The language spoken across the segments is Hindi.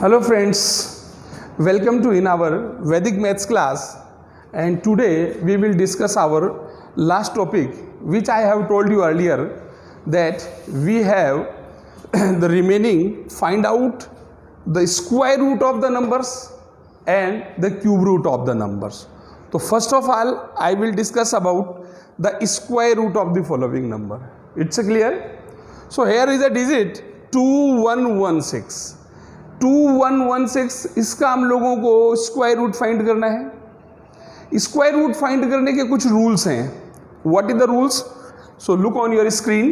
Hello friends, welcome to in our Vedic Maths class, and today we will discuss our last topic which I have told you earlier that we have the remaining find out the square root of the numbers and the cube root of the numbers. So first of all I will discuss about the square root of the following number. It's clear? So here is a digit 2116. 2116 इसका हम लोगों को स्क्वायर रूट फाइंड करना है. स्क्वायर रूट फाइंड करने के कुछ रूल्स हैं. What is the rules? So look on your screen.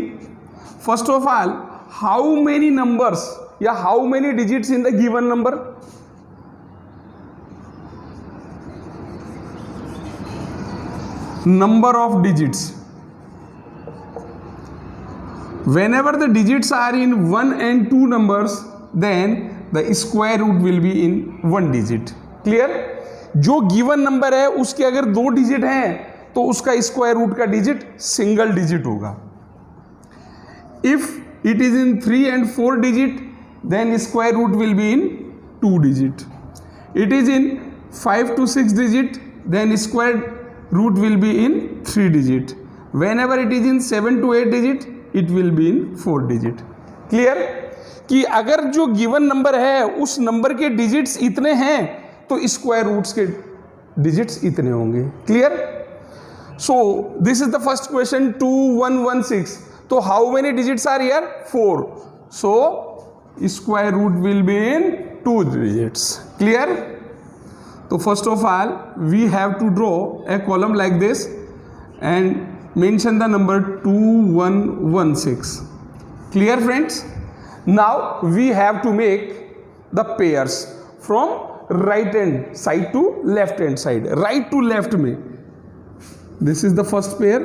First of all, how many numbers या how many digits in the given number? Number of digits. Whenever the digits are in 1 and 2 numbers, then the square root will be in 1 digit. Clear? जो गिवन नंबर है उसके अगर 2 डिजिट हैं तो उसका स्क्वायर रूट का डिजिट सिंगल डिजिट होगा. If it is in 3 and 4 digit then square root will be in 2 digit. It is in 5 to 6 digit then square root will be in 3 digit. Whenever it is in 7 to 8 digit it will be in 4 digit. Clear? कि अगर जो गिवन नंबर है उस नंबर के डिजिट्स इतने हैं तो स्क्वायर रूट्स के डिजिट्स इतने होंगे. Clear? So this is the first question 2116. तो how many digits are here? 4. So square root will be in 2 digits. Clear? So first of all we have to draw a column like this and mention the number 2116. Clear friends? Now we have to make the pairs from right hand side to left hand side. Right to left में this is the first pair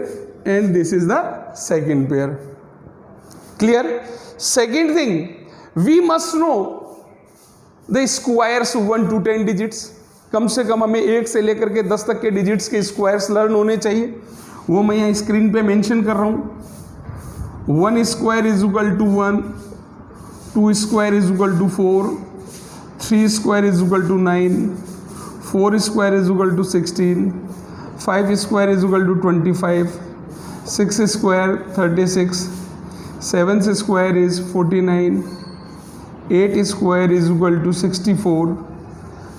and this is the second pair. Clear? Second thing, we must know the squares 1 to 10 digits. कम से कम हमें 1 से लेकर के 10 तक के डिजिट्स के स्क्वायर्स लर्न होने चाहिए. वो मैं यहाँ स्क्रीन पे मेंशन कर रहा हूँ. 1 square is equal to 1, 2 square is equal to 4, 3 square is equal to 9, 4 square is equal to 16, 5 square is equal to 25, 6 square 36, 7 square is 49, 8 square is equal to 64,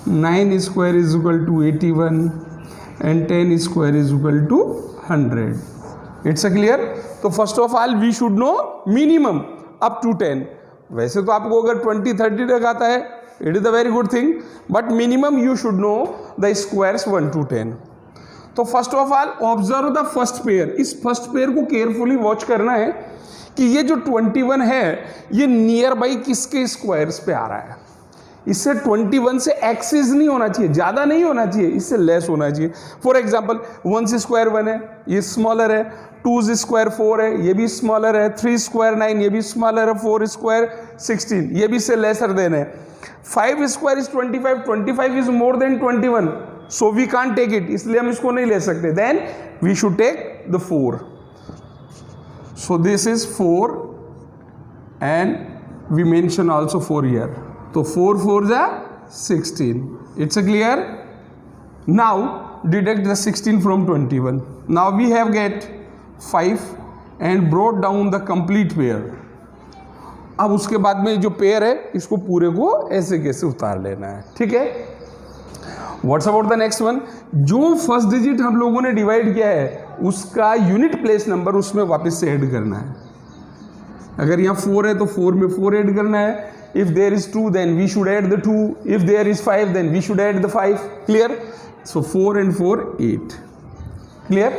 9 square is equal to 81 and 10 square is equal to 100. It's a clear? तो first of all we should know minimum up to 10. वैसे तो आपको अगर 20-30 तक आता है it is a very good thing, but minimum you should know the squares 1 to 10. तो first of all observe the first pair. इस first pair को carefully watch करना है कि ये जो 21 है ये नियर बाई किसके स्क्वायर्स पे आ रहा है. इससे 21 से एक्सेस नहीं होना चाहिए, ज़्यादा नहीं होना चाहिए, इससे लेस होना चाहिए. फॉर एग्जांपल 1 स्क्वायर 1 है, ये स्मॉलर है. 2 स्क्वायर 4 है, ये भी स्मॉलर है. 3 स्क्वायर 9, ये भी स्मॉलर है. 4 स्क्वायर 16, ये भी इससे लेसर देन है. 5 square is 25, 25 is more than 21, so we can't take it, इसलिए हम इसको नहीं ले सकते. Then we should take the 4. So this is 4 and we mention also 4 here. तो 4 4s are 16. It's a clear? Now deduct the 16 from 21. Now we have get 5 and brought down the complete pair. अब उसके बाद में जो पेयर है इसको पूरे को ऐसे कैसे उतार लेना है. ठीक है? What's about the next one? जो फर्स्ट डिजिट हम लोगों ने डिवाइड किया है उसका यूनिट प्लेस नंबर उसमें वापस से ऐड करना है. अगर यहाँ 4 है तो 4 में 4 ऐड करना है. If there is 2 then we should add the 2. If there is 5 then we should add the 5. Clear? So 4 and 4 8. Clear?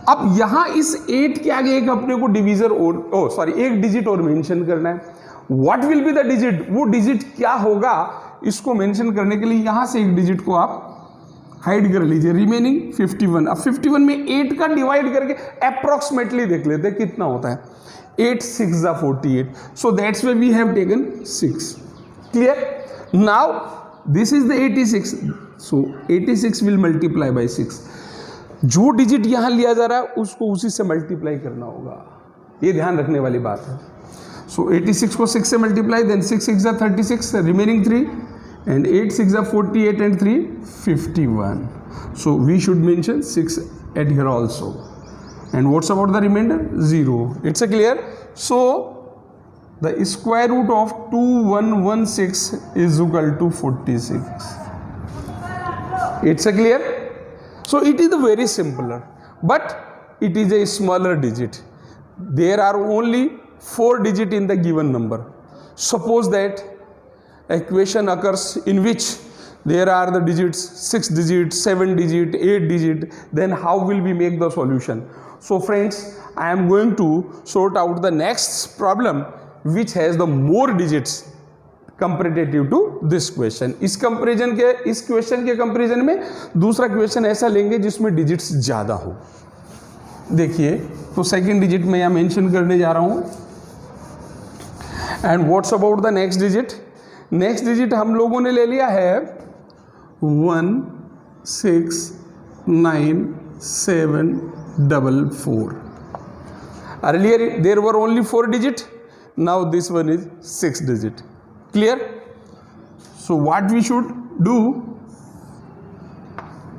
अब यहां इस 8 के आगे एक अपने को डिवीजर और एक डिजिट और मेंशन करना है. What will be the digit? वो डिजिट क्या होगा इसको मेंशन करने के लिए यहां से एक डिजिट को आप हाइड कर लीजिए. रिमेनिंग 51. अब 51 में 8 का डिवाइड करके अप्रोक्सीमेटली देख लेते हैं कितना होता है. 8 6 are 48. So that's why we have taken 6. Clear? Now this is the 86. So 86 will multiply by 6. जो डिजिट यहां लिया जा रहा है उसको उसी से मल्टीप्लाई करना होगा. ये ध्यान रखने वाली बात है. So 86 को 6 से multiply, then 6 6 36, remaining 3, and 8 6 48 and 3 51. So we should mention 6 at here also. And what's about the remainder? 0. It's a clear. So the square root of 2116 is equal to 46. It's a clear. So it is a very simpler, but it is a smaller digit. There are only 4 digits in the given number. Suppose that equation occurs in which there are the digits 6 digit, 7 digit, 8 digit, then how will we make the solution? So friends, I am going to sort out the next problem which has the more digits comparative to this question. इस क्वेश्चन के कंपैरिजन में दूसरा क्वेश्चन ऐसा लेंगे जिसमें डिजिट्स ज़्यादा हो. देखिए, तो सेकेंड डिजिट मैं यहाँ मेंशन करने जा रहा हूँ. And what's about the next digit? Next digit हम लोगों ने ले लिया है 1 6 9 7 4 4. Earlier there were only 4 digit. Now this one is 6 digit. Clear? So what we should do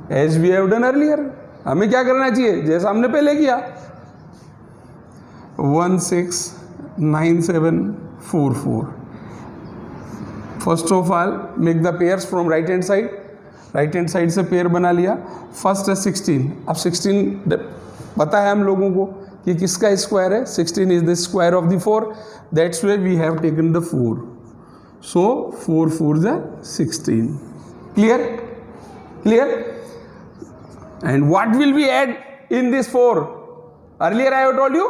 as we have done earlier? हमें क्या करना चाहिए जैसा हमने पहले किया. 1 6 9 7 4 4. First of all make the pairs from right hand side. Right hand side से पेयर बना लिया. फर्स्ट है 16. अब 16 पता है हम लोगों को कि किसका स्क्वायर है. 16 is the square of the 4. That's way we have taken the 4. So 4 4 is 16. Clear? Clear? And what will we add in this 4? Earlier I have told you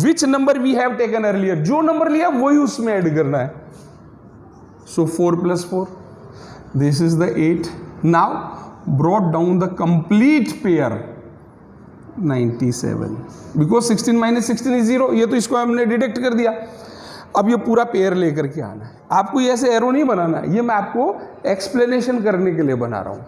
which number we have taken earlier. जो नंबर लिया वही उसमें ऐड करना है. So 4 plus 4. This is the 8. Now brought down the complete pair 97. Because 16 minus 16 is 0. ये तो इसको हमने डिडक्ट कर दिया. अब ये पूरा पेयर लेकर के आना है. आपको ये ऐसे एरो नहीं बनाना है. ये मैं आपको एक्सप्लेनेशन करने के लिए बना रहा हूँ.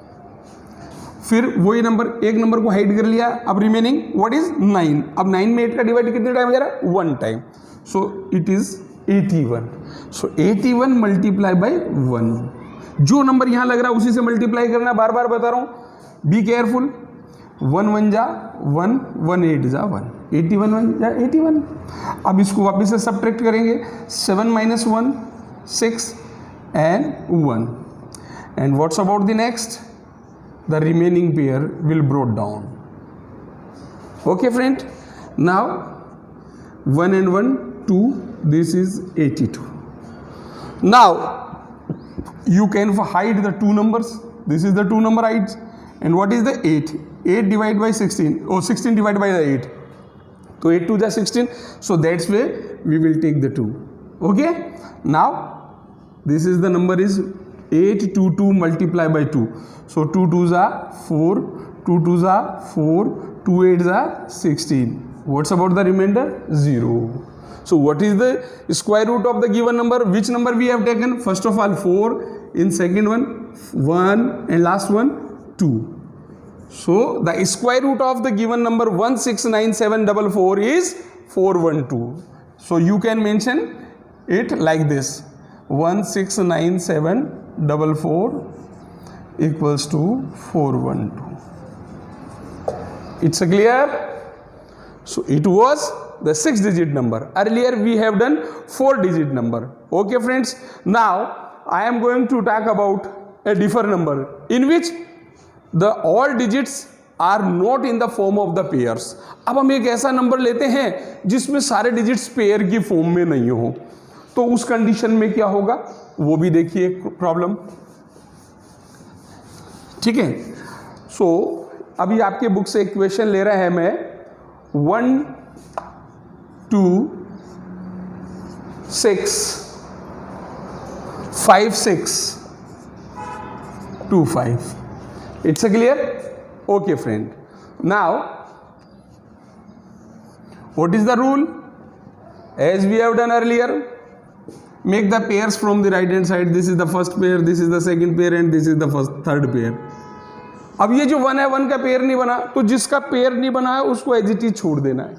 फिर वही नंबर, एक नंबर को हाइड कर लिया. अब रिमेनिंग व्हाट इज 9. अब 9 में 8 का डिवाइड कितने टाइम जा रहा है? 1 time. So it is 81. So 81 multiply by 1. जो नंबर यहाँ लग रहा है उसी से मल्टीप्लाई करना. बार बार बता रहा हूँ, बी केयरफुल. 1 1 जा 1, 1 8 जा 1, 81 1 जा 81. अब इसको वापस से सब्ट्रैक्ट करेंगे. 7 minus 1 6 and 1. And what's about the next? The remaining pair will brought down. Okay friend, now 1 and 1 2. This is 82. Now you can hide the two numbers. This is the two number hides. And what is the 8? 8 divided by 16. Oh, 16 divided by the 8. So 8 2 is 16. So that's why we will take the 2. Okay. Now this is the number is 8 2 2 multiply by 2. So 2 2s are 4, 2 2s are 4, 2 8s are 16. What's about the remainder? 0. So what is the square root of the given number? Which number we have taken? First of all 4, in second one 1, and last one 2. So the square root of the given number 169744 is 412. So you can mention it like this: 169744 equals to 412. It's a clear? So it was the 6-digit number. Earlier we have done 4-digit number. Okay friends, now I am going to talk about a different number in which the all digits are not in the form of the pairs. अब हम एक ऐसा नंबर लेते हैं जिसमें सारे डिजिट्स पेयर की फॉर्म में नहीं हो, तो उस कंडीशन में क्या होगा वो भी देखिए प्रॉब्लम. ठीक है. सो अभी आपके बुक से एक क्वेश्चन ले रहे हैं मैं. 1 2 6 5 6 2 5. It's a clear? Okay friend. Now what is the rule? As we have done earlier, make the pairs from the right hand side. This is the first pair, this is the second pair, and this is the third pair. अब ये जो 1 है 1 का पेयर नहीं बना, तो जिसका पेयर नहीं बना है उसको एज इट इज छोड़ देना है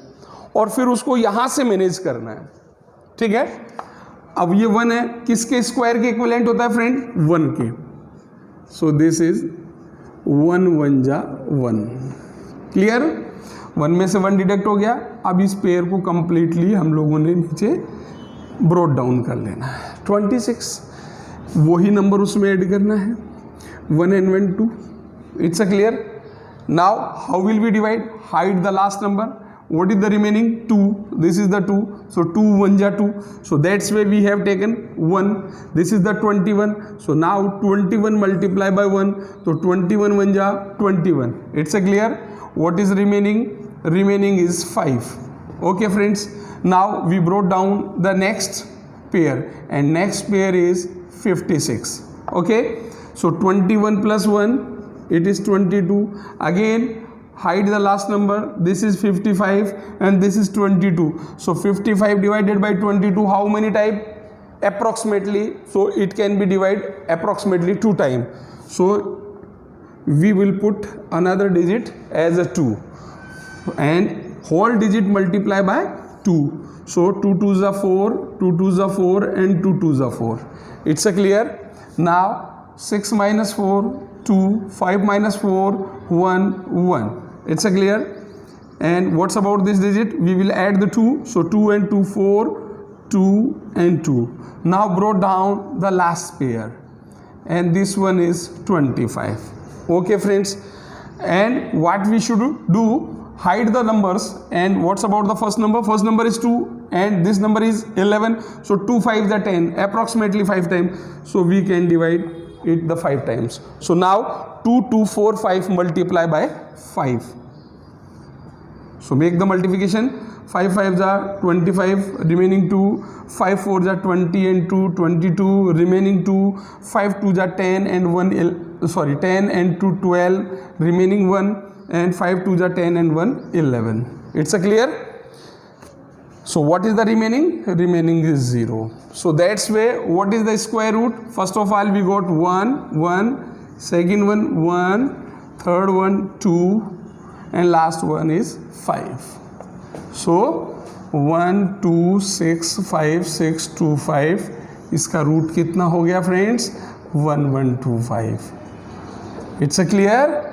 और फिर उसको यहां से मैनेज करना है. ठीक है। अब ये 1 है, किसके स्क्वायर के इक्विवेलेंट होता है फ्रेंड? 1 के। सो दिस इज 1 1 जा 1। क्लियर? 1 में से 1 डिडक्ट हो गया। अब इस पेयर को कंप्लीटली हम लोगों ने नीचे ब्रोड डाउन कर लेना है। 26 वही नंबर उसमें ऐड करना है, 1 and 1 2। It's a clear. Now how will we divide? Hide the last number. What is the remaining? 2. This is the 2. So 2 1 ja 2. So that's why we have taken 1. This is the 21. So now 21 multiply by 1. So 21 1 ja 21. It's a clear. What is remaining? Remaining is 5. Okay friends. Now we brought down the next pair, and next pair is 56. Okay. So 21 plus 1, it is 22. Again hide the last number. This is 55 and this is 22. So 55 divided by 22, how many times? Approximately. So it can be divided approximately 2 times. So we will put another digit as a 2 and whole digit multiply by 2. So 2 2s are 4, 2 2s are 4 and 2 2s are 4. It's a clear. Now 6 minus 4 2, 5 minus 4 1 1. It's a clear. And what's about this digit? We will add the 2. So 2 and 2 4, 2 and 2. Now brought down the last pair, and this one is 25. Okay friends, and what we should do, hide the numbers. And what's about the first number? First number is 2 and this number is 11. So 2 5 are 10, approximately 5 times. So we can divide it the 5 times. So now 2 2 4 5 multiply by 5. So make the multiplication. 5 5s are 25, remaining 2, 5 4s are 20 and 2 22, remaining 2, 5 2s are 10 and 10 and 2 12, remaining 1, and 5 2s are 10 and 1 11. It's a clear. So what is the remaining? Remaining is 0. So that's why what is the square root? First of all we got 1 1, second one 1, third one 2, and last one is 5. So 1 2 6 5 6 2 5, इसका रूट कितना हो गया friends? 1 1 2 5. It's a clear.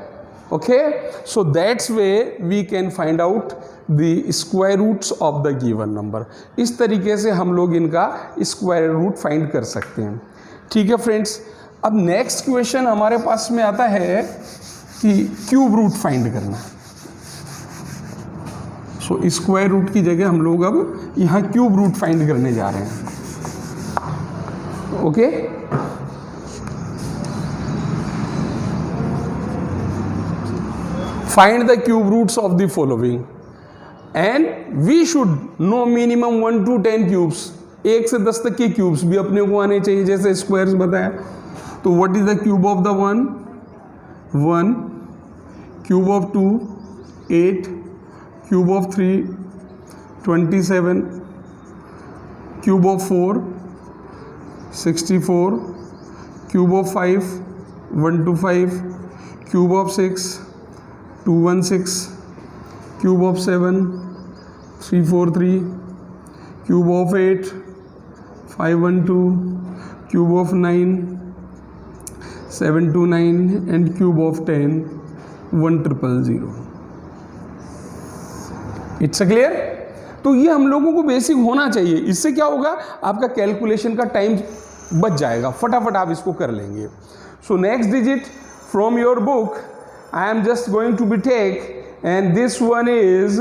Okay, so that's way we can find out the square roots of the given number. इस तरीके से हम लोग इनका स्क्वायर रूट फाइंड कर सकते हैं। ठीक है फ्रेंड्स। अब नेक्स्ट क्वेश्चन हमारे पास में आता है कि क्यूब रूट फाइंड करना। सो स्क्वायर रूट की जगह हम लोग अब यहाँ क्यूब रूट फाइंड करने जा रहे हैं। Okay, find the cube roots of the following, and we should know minimum 1 to 10 cubes. 1 से 10 तक के क्यूब्स भी अपने को आने चाहिए, जैसे स्क्वायर्स बताया। तो what is the cube of the 1 1, cube of 2 8, cube of 3 27, cube of 4 64, cube of 5 125, cube of 6 216, cube of 7 343, cube of 8 512, cube of 9 729, and cube of 10 1000. It's a clear. तो ये हम लोगों को बेसिक होना चाहिए. इससे क्या होगा, आपका कैलकुलेशन का टाइम बच जाएगा, फटाफट आप इसको कर लेंगे. So next digit from your book I am just going to be take, and this one is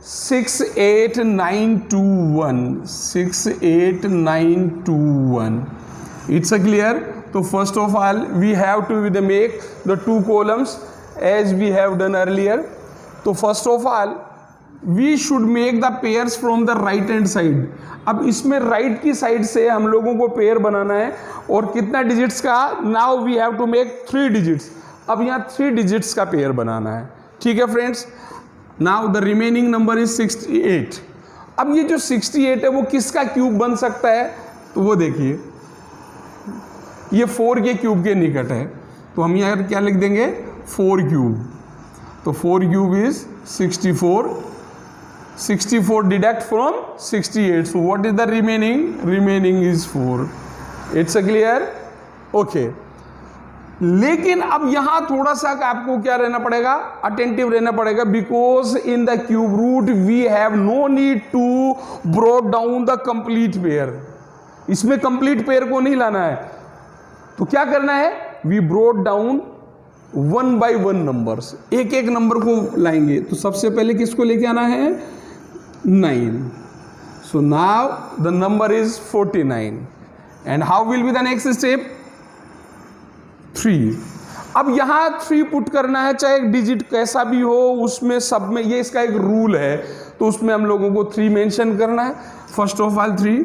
68921. 68921. It's a clear. So first of all we have to make the 2 columns as we have done earlier. So first of all we should make the pairs from the right hand side. अब इसमें राइट की साइड से हम लोगों को पेयर बनाना है, और कितना डिजिट्स का? Now we have to make 3 digits. अब यहाँ 3 डिजिट्स का पेयर बनाना है. ठीक है friends. Now the remaining number is 68. अब ये जो 68 है वो किसका क्यूब बन सकता है? तो वो देखिए, ये 4 के क्यूब के निकट है, तो हम यहाँ क्या लिख देंगे? 4 क्यूब. तो 4 cube is 64. 64 deduct from 68. So what is the remaining? Remaining is 4. It's a clear? Okay. लेकिन अब यहां थोड़ा सा आपको क्या रहना पड़ेगा, अटेंटिव रहना पड़ेगा, because in the cube root we have no need to brought down the complete pair. इसमें कंप्लीट पेयर को नहीं लाना है, तो क्या करना है, we brought down 1 by 1 numbers, एक एक नंबर को लाएंगे. तो सबसे पहले किसको लेके आना है, 9. So now the number is 49. And how will be the next step, 3. अब यहां 3 पुट करना है, चाहे एक डिजिट कैसा भी हो, उसमें सब में ये इसका एक रूल है, तो उसमें हम लोगों को 3 मेंशन करना है. First of all 3.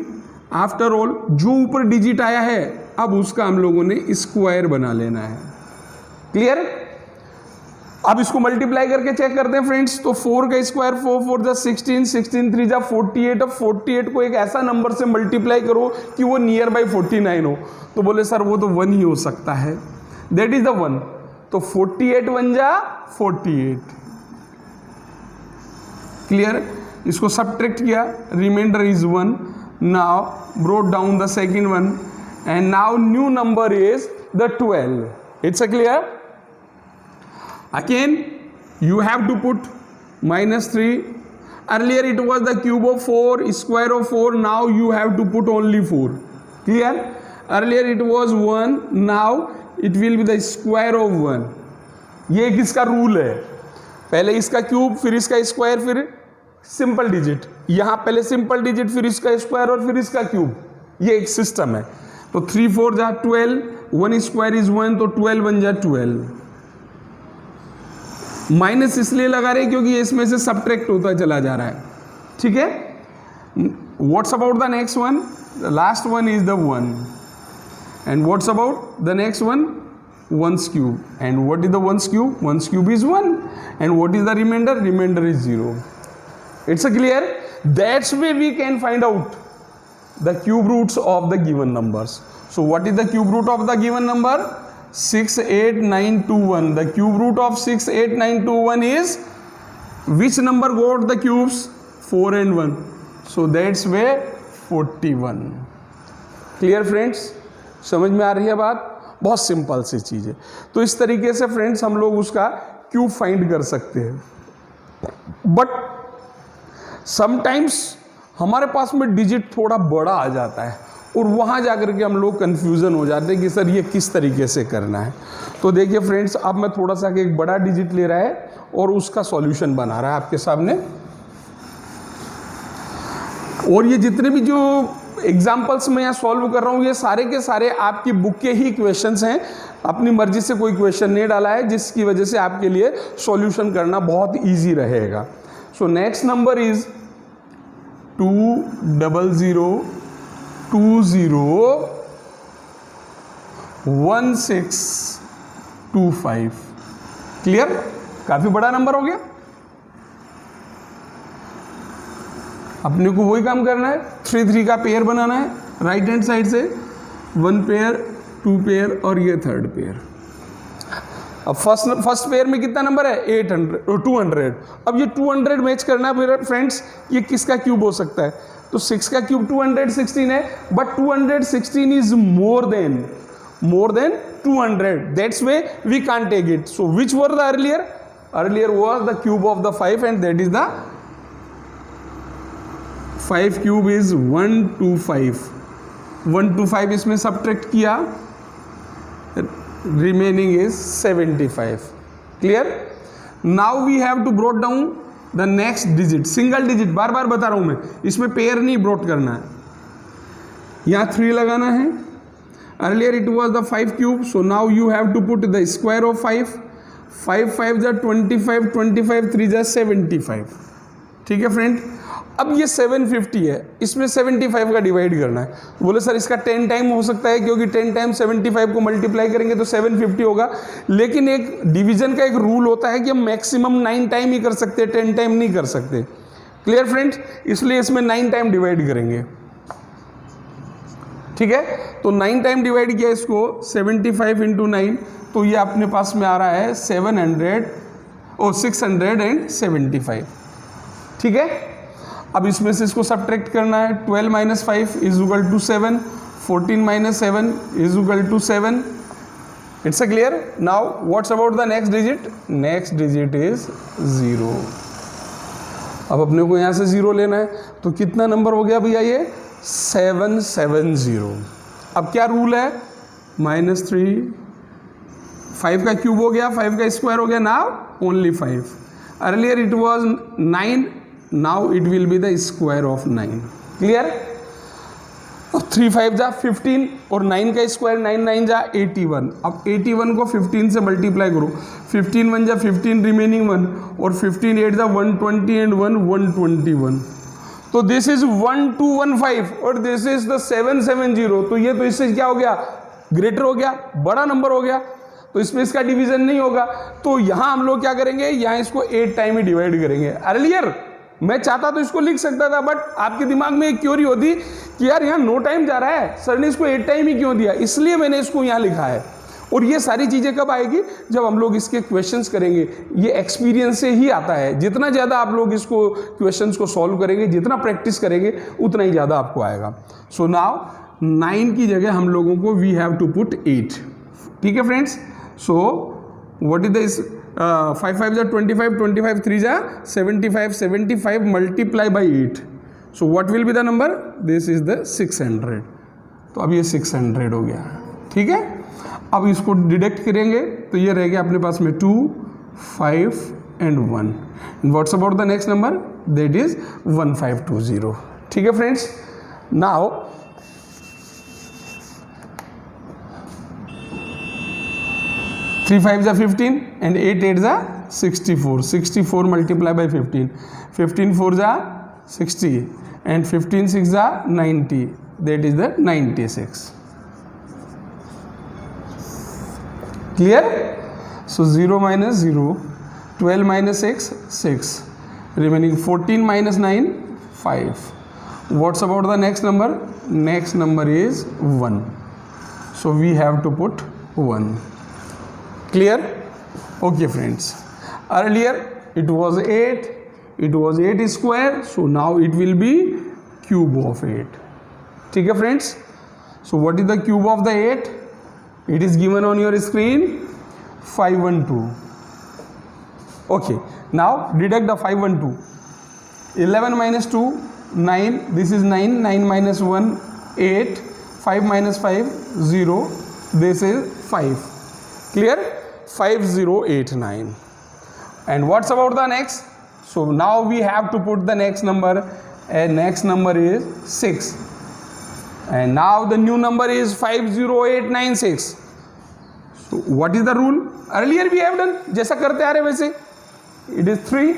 After all जो ऊपर डिजिट आया है अब उसका हम लोगों ने स्क्वायर बना लेना है. क्लियर? अब इसको मल्टीप्लाई करके चेक करते हैं फ्रेंड्स. तो 4 का स्क्वायर 4 4 जा 16, 16 3 जा 48. अब 48 को एक ऐसा नंबर से मल्टीप्लाई करो कि वो नियर बाई 49 हो. तो बोले सर वो तो 1 ही हो सकता है, दैट इज द 1. तो 48 1 जा 48. क्लियर? इसको सब्ट्रैक्ट किया, reminder is 1. Now brought down the second one and now new number is the 12. It's a clear? Again, you have to put -3. Earlier it was the cube of 4, square of 4. Now you have to put only 4. Clear? Earlier it was 1. Now it will be the square of 1. ये किसका रूल है, पहले इसका क्यूब फिर इसका स्क्वायर फिर सिंपल डिजिट. यहाँ पहले सिंपल डिजिट फिर इसका स्क्वायर और फिर इसका क्यूब. ये एक सिस्टम है. तो 3 4 जा 12. 1 स्क्वायर इज 1, तो 12 1 जा 12. माइनस इसलिए लगा रहे क्योंकि ये इसमें से सब्ट्रैक्ट होता चला जा रहा है. ठीक है? What's about the next one, the last one is the 1. And what's about the next one, 1's cube. And what is the 1's cube? 1's cube is 1. And what is the reminder? Reminder is 0. It's a clear? That's way we can find out the cube roots of the given numbers. So what is the cube root of the given number? 6 8 9 2 1. The cube root of 6 8 9 2 1 is which number got the cubes? 4 and 1. So that's way 41. Clear friends? समझ में आ रही है बात? बहुत सिंपल सी चीज़ है. तो इस तरीके से फ्रेंड्स हम लोग उसका क्यूब फाइंड कर सकते हैं. बट समटाइम्स हमारे पास में डिजिट थोड़ा बड़ा आ जाता है और वहाँ जाकर के हम लोग कन्फ्यूज़न हो जाते हैं कि सर ये किस तरीके से करना है. तो देखिए फ्रेंड्स, अब मैं थोड़ा सा एक बड़ा डिजिट ले रहा है और उसका सॉल्यूशन बना रहा है आपके सामने. और ये जितने भी जो एग्जाम्पल्स मैं यहाँ सॉल्व कर रहा हूँ ये सारे के सारे आपकी बुक के ही क्वेश्चंस हैं. अपनी मर्जी से कोई क्वेश्चन नहीं डाला है, जिसकी वजह से आपके लिए सॉल्यूशन करना बहुत ईजी रहेगा. So next number is 200 1625. Clear? काफी बड़ा नंबर हो गया. अपने को वही काम करना है, 3 3 का पेयर बनाना है राइट हैंड साइड से. 1 पेयर 2 पेयर और ये 3rd पेयर. अब फर्स्ट पेयर में कितना नंबर है? 800 और 200. अब ये 200 मैच करना है फ्रेंड्स. ये किसका क्यूब हो सकता है? तो 6 का क्यूब 216 है, but 216 is more than 200. That's way we can't take it. So which were the earlier? Earlier was the cube of the 5 and that is the 5 cube is 125. 125 इसमें सब्ट्रैक्ट किया, remaining is 75. Clear? Now we have to brought down the next digit. Single digit, बार बार बता रहा हूं मैं, इसमें पेयर नहीं ब्रोट करना है. यहां 3 लगाना है. Earlier it was the 5 cube, so now you have to put the square of 5. 5 5 जा 25, 25 3 जा 75. ठीक है फ्रेंड? अब ये 750 है, इसमें 75 का डिवाइड करना है. बोले सर इसका 10 टाइम हो सकता है, क्योंकि 10 टाइम 75 को मल्टीप्लाई करेंगे तो 750 होगा. लेकिन एक डिवीजन का एक रूल होता है कि हम मैक्सिमम 9 टाइम ही कर सकते हैं, 10 टाइम नहीं कर सकते. Clear friends? इसलिए इसमें 9 टाइम डिवाइड करेंगे. ठीक है? तो 9 टाइम डिवाइड किया इसको, 75 × 9, तो ये अपने पास में आ रहा है 675. ठीक है? अब इसमें से इसको सब्ट्रैक्ट करना है। 12 minus 5 is equal to 7, 14 minus 7 is equal to 7। It's a clear. Now what's about the next digit? Next digit is 0। अब अपने को यहाँ से 0 लेना है, तो कितना नंबर हो गया भैया ये? 770। अब क्या रूल है? -3, 5 का क्यूब हो गया, 5 का स्क्वायर हो गया, now only 5। Earlier it was 9, now it will be the square of 9। Clear? अब 3 5 जा 15 और 9 का स्क्वायर 9 9 जा 81। अब 81 को 15 से मल्टीप्लाई करो, 15 1 जा 15 रिमेनिंग 1 और 15 8 जा 120 एंड 1 121। तो दिस इज 1215 और दिस इज द 770। तो ये तो इससे क्या हो गया? ग्रेटर हो गया, बड़ा नंबर हो गया, तो इसमें इसका डिवीजन नहीं होगा। तो यहां हम लोग क्या करेंगे? यहां इसको 8 टाइम ही डिवाइड करेंगे। अर्लियर मैं चाहता तो इसको लिख सकता था, बट आपके दिमाग में एक क्योरी होती कि यार यहाँ 9 टाइम जा रहा है, सर ने इसको 8 टाइम ही क्यों दिया, इसलिए मैंने इसको यहाँ लिखा है। और ये सारी चीज़ें कब आएगी? जब हम लोग इसके क्वेश्चंस करेंगे। ये एक्सपीरियंस से ही आता है। जितना ज़्यादा आप लोग इसको क्वेश्चंस को सॉल्व करेंगे, जितना प्रैक्टिस करेंगे, उतना ही ज़्यादा आपको आएगा। सो नाउ 9 की जगह हम लोगों को वी हैव टू पुट 8। ठीक है friends? So what is this? 5 5 जा 25, 25 3 जा 75, 75 multiply by 8। So what will be the number? This is the 600। तो अब ये 600 हो गया। ठीक है? अब इसको डिडक्ट करेंगे तो ये रह गया अपने पास में 2 5 and 1। What's about the next number? That is 1520। ठीक है फ्रेंड्स? नाउ 3 5 जा 15 एंड 8 8 जा 64। 64 मल्टीप्लाई बाई 15, 15 4 जा 60 एंड 15 6 जा 90। That is the 96। Clear? So 0 minus 0, 12 minus 6 6, remaining 14 minus 9 5। What's about the next number? Next number is 1। So we have to put 1। Clear? Okay friends, earlier it was 8, it was 8 square, so now it will be cube of 8. ठीक है friends? So what is the cube of the 8? It is given on your screen, 512. Okay, now deduct the 512. 11 minus 2 9, this is 9, 9 minus 1 8, 5 minus 5 0, this is 5. Clear? 5089. And what's about the next? So now we have to put the next number, and next number is 6. And now the new number is 50896. So what is the rule? Earlier we have done, जैसा करते आ रहे वैसे, it is 3.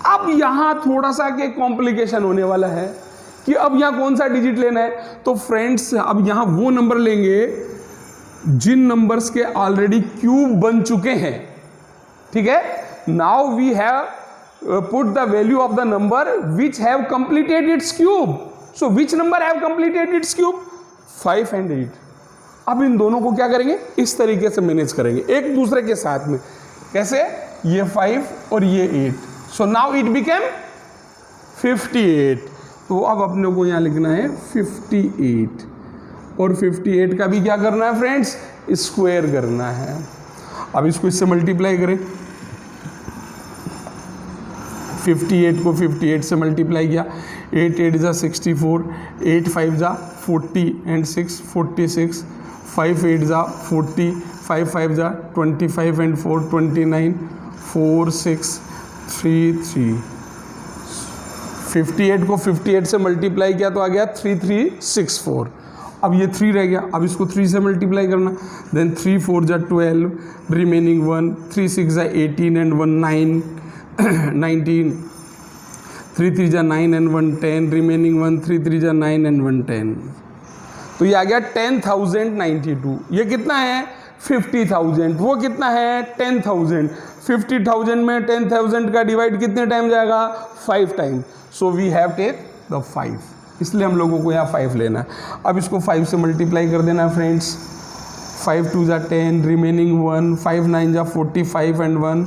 अब यहाँ थोड़ा सा के कॉम्प्लिकेशन होने वाला है कि अब यहाँ कौन सा डिजिट लेना है। तो फ्रेंड्स अब यहाँ वो नंबर लेंगे जिन नंबर्स के ऑलरेडी क्यूब बन चुके हैं। ठीक है? Now we have put the value of the number which have completed its cube. So which number have completed its cube? 5 and 8। अब इन दोनों को क्या करेंगे? इस तरीके से मैनेज करेंगे एक दूसरे के साथ में। कैसे? ये 5 और ये 8। So now it became 58। तो अब अपने को यहाँ लिखना है 58, और 58 का भी क्या करना है फ्रेंड्स? स्क्वायर करना है। अब इसको इससे मल्टीप्लाई करें। 58 को 58 से मल्टीप्लाई किया, 8 8 जा 64, 8 5 जा 40 एंड 6 46, 5 8 जा 40, 5 5 जा 25 एंड 4 29, 4 6 3 3। 58 को 58 से मल्टीप्लाई किया तो आ गया 3364। अब ये 3 रह गया, अब इसको 3 से मल्टीप्लाई करना। देन 3 4 जा 12, रिमेनिंग 1, 3 6 जा 18 एंड 1 9 19, 3 3 जा 9 एंड 1 10, रिमेनिंग 1, 3 3 जा 9 एंड 1 10। तो ये आ गया 10,092। ये कितना है? 50,000। वो कितना है? 10,000। 50,000 में 10,000 का डिवाइड कितने टाइम जाएगा? 5 time. So we have take the 5, इसलिए हम लोगों को यहाँ 5 लेना है। अब इसको 5 से मल्टीप्लाई कर देना है फ्रेंड्स। 5 2 जा 10, रिमेनिंग 1, 5 9 जा 45 and 1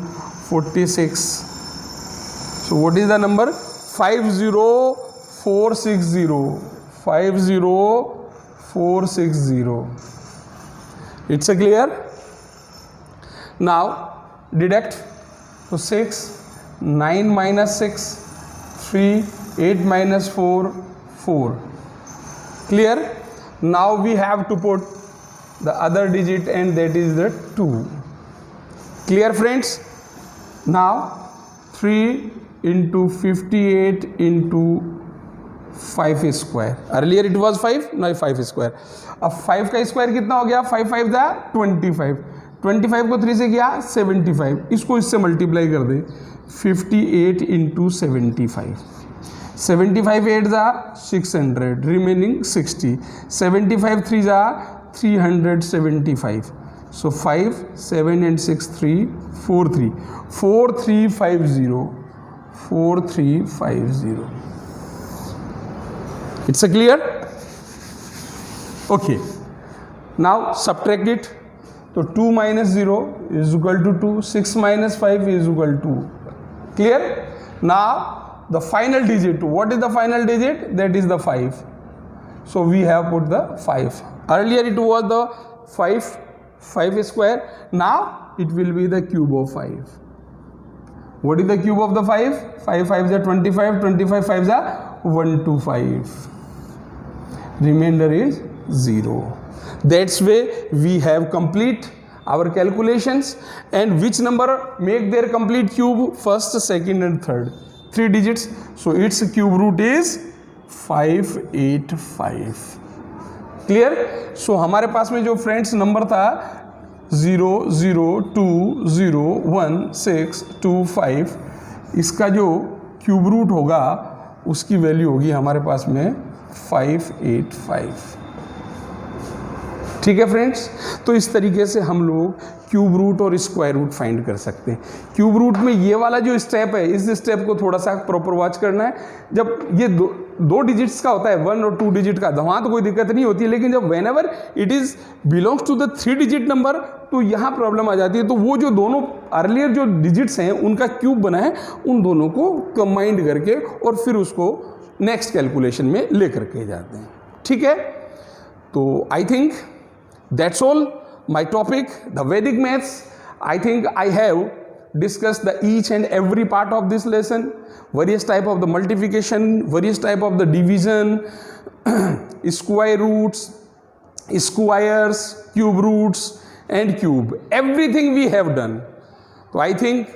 46। So what is the number? 50460, 50460. It's a clear? Now deduct. So 6, 9 minus 6, 3, 8 minus 4, 4. Clear? Now we have to put the other digit, and that is the 2. Clear, friends? Now 3 into 58 into 5 square. Earlier it was 5, now 5 square. अब 5 का स्क्वायर कितना हो गया? 5 5 दा 25, 25 को 3 से किया 75, इसको इससे मल्टीप्लाई कर दे 58 इंटू 75, 75 8 दा 600, रिमेनिंग 60, 75 3 दा 375. So 5, 7 and 6, 3, 4, 3, 4350, 4350. It's a clear? Okay. Now subtract it. So 2 minus 0 is equal to 2, 6 minus 5 is equal to. Clear? Now the final digit. What is the final digit? That is the 5. So we have put the 5. Earlier it was the 5 square. Now it will be the cube of 5. What is the cube of the 5? 5 5 is 25, 25 5 is 125. Remainder is 0. That's way we have complete our calculations. And which number make their complete cube? First, second and third. 3 digits. So its cube root is 585. Clear? सो हमारे पास में जो फ्रेंड्स नंबर था 0020165, इसका जो क्यूब रूट होगा उसकी वैल्यू होगी हमारे पास में 585. ठीक है फ्रेंड्स? तो इस तरीके से हम लोग क्यूब रूट और स्क्वायर रूट फाइंड कर सकते हैं. क्यूब रूट में ये वाला जो स्टेप है, इस स्टेप को थोड़ा सा प्रॉपर वॉच करना है. जब ये दो डिजिट्स का होता है, 1 और 2 डिजिट का, वहाँ तो कोई दिक्कत नहीं होती है. लेकिन जब whenever it is belongs to the 3 digit number, तो यहाँ प्रॉब्लम आ जाती है. तो वो जो दोनों अर्लियर जो डिजिट्स हैं उनका क्यूब बना है, उन दोनों को कंबाइंड करके और फिर उसको नेक्स्ट कैलकुलेशन में लेकर के जाते हैं. ठीक है? तो I think that's all my topic, the Vedic maths. I think I have discussed the each and every part of this lesson, various type of the multiplication, various type of the division, square roots, squares, cube roots and cube. Everything we have done. तो I think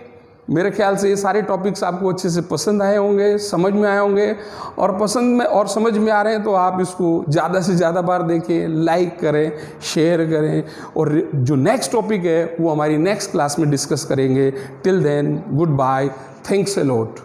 मेरे ख्याल से ये सारे टॉपिक्स आपको अच्छे से पसंद आए होंगे, समझ में आए होंगे. और पसंद में और समझ में आ रहे हैं तो आप इसको ज़्यादा से ज़्यादा बार देखें, लाइक करें, शेयर करें. और जो नेक्स्ट टॉपिक है वो हमारी नेक्स्ट क्लास में डिस्कस करेंगे. Till then, good bye, thanks a lot.